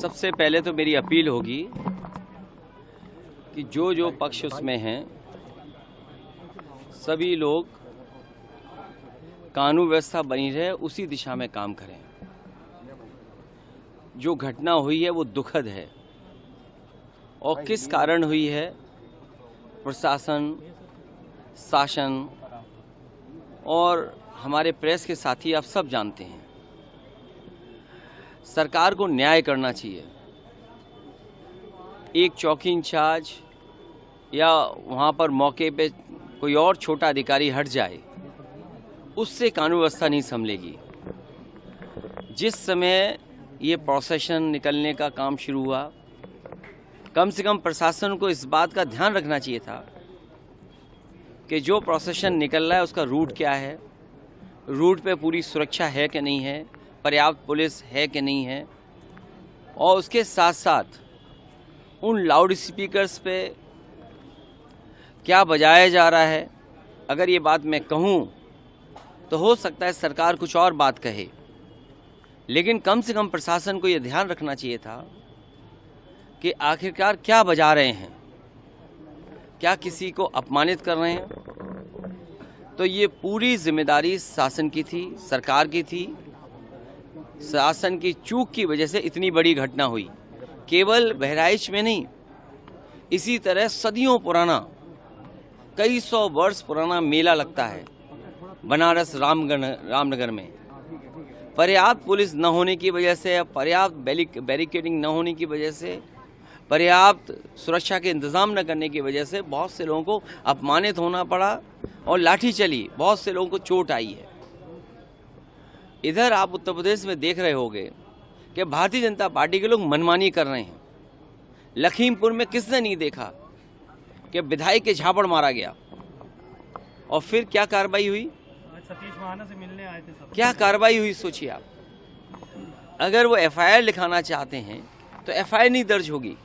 सबसे पहले तो मेरी अपील होगी कि जो पक्ष उसमें हैं सभी लोग कानून व्यवस्था बनी रहे उसी दिशा में काम करें। जो घटना हुई है वो दुखद है और किस कारण हुई है प्रशासन, शासन और हमारे प्रेस के साथी आप सब जानते हैं। सरकार को न्याय करना चाहिए। एक चौकी इंचार्ज या वहाँ पर मौके पे कोई और छोटा अधिकारी हट जाए उससे कानून व्यवस्था नहीं संभलेगी। जिस समय ये प्रोसेशन निकलने का काम शुरू हुआ, कम से कम प्रशासन को इस बात का ध्यान रखना चाहिए था कि जो प्रोसेशन निकल रहा है उसका रूट क्या है, रूट पे पूरी सुरक्षा है कि नहीं है, पर्याप्त पुलिस है कि नहीं है, और उसके साथ साथ उन लाउड स्पीकर्स पे क्या बजाया जा रहा है। अगर ये बात मैं कहूँ तो हो सकता है सरकार कुछ और बात कहे, लेकिन कम से कम प्रशासन को ये ध्यान रखना चाहिए था कि आखिरकार क्या बजा रहे हैं, क्या किसी को अपमानित कर रहे हैं। तो ये पूरी जिम्मेदारी शासन की थी, सरकार की थी। शासन की चूक की वजह से इतनी बड़ी घटना हुई। केवल बहराइच में नहीं, इसी तरह सदियों पुराना, कई सौ वर्ष पुराना मेला लगता है बनारस रामनगर में। पर्याप्त पुलिस न होने की वजह से, पर्याप्त बैरिकेडिंग न होने की वजह से, पर्याप्त सुरक्षा के इंतजाम न करने की वजह से बहुत से लोगों को अपमानित होना पड़ा और लाठी चली, बहुत से लोगों को चोट आई है। इधर आप उत्तर प्रदेश में देख रहे होंगे कि भारतीय जनता पार्टी के लोग मनमानी कर रहे हैं। लखीमपुर में किसने नहीं देखा कि विधायक के झापड़ मारा गया और फिर क्या कार्रवाई हुई। सतीश महाना से मिलने आए थे सब। क्या कार्रवाई हुई सोचिए आप। अगर वो एफआईआर लिखाना चाहते हैं तो एफआईआर नहीं दर्ज होगी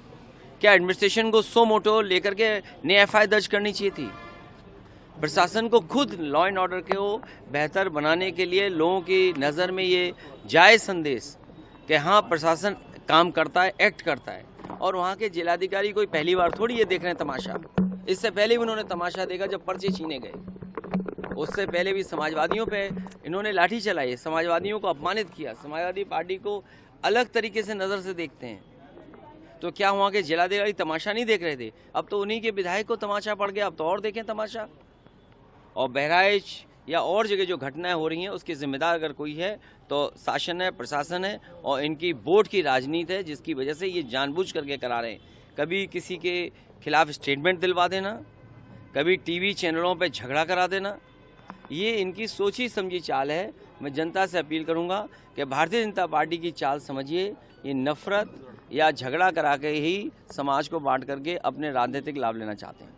क्या? एडमिनिस्ट्रेशन को सो मोटो लेकर के नई एफआईआर दर्ज करनी चाहिए थी। प्रशासन को खुद लॉ एंड ऑर्डर को बेहतर बनाने के लिए लोगों की नज़र में ये जायज़ संदेश कि हाँ प्रशासन काम करता है, एक्ट करता है। और वहाँ के जिलाधिकारी कोई पहली बार थोड़ी ये देख रहे हैं तमाशा। इससे पहले भी उन्होंने तमाशा देखा जब पर्चे छीने गए। उससे पहले भी समाजवादियों पे इन्होंने लाठी चलाई, समाजवादियों को अपमानित किया। समाजवादी पार्टी को अलग तरीके से नज़र से देखते हैं। तो क्या वहाँ के जिलाधिकारी तमाशा नहीं देख रहे थे? अब तो उन्हीं के विधायक को तमाशा पड़ गया, अब तो और देखें तमाशा। और बहराइच या और जगह जो घटनाएं हो रही हैं उसकी जिम्मेदार अगर कोई है तो शासन है, प्रशासन है और इनकी वोट की राजनीति है, जिसकी वजह से ये जानबूझ करके करा रहे हैं। कभी किसी के खिलाफ स्टेटमेंट दिलवा देना, कभी टीवी चैनलों पे झगड़ा करा देना, ये इनकी सोची समझी चाल है। मैं जनता से अपील करूंगा कि भारतीय जनता पार्टी की चाल समझिए। ये नफरत या झगड़ा करा के ही समाज को बांट करके अपने राजनीतिक लाभ लेना चाहते हैं।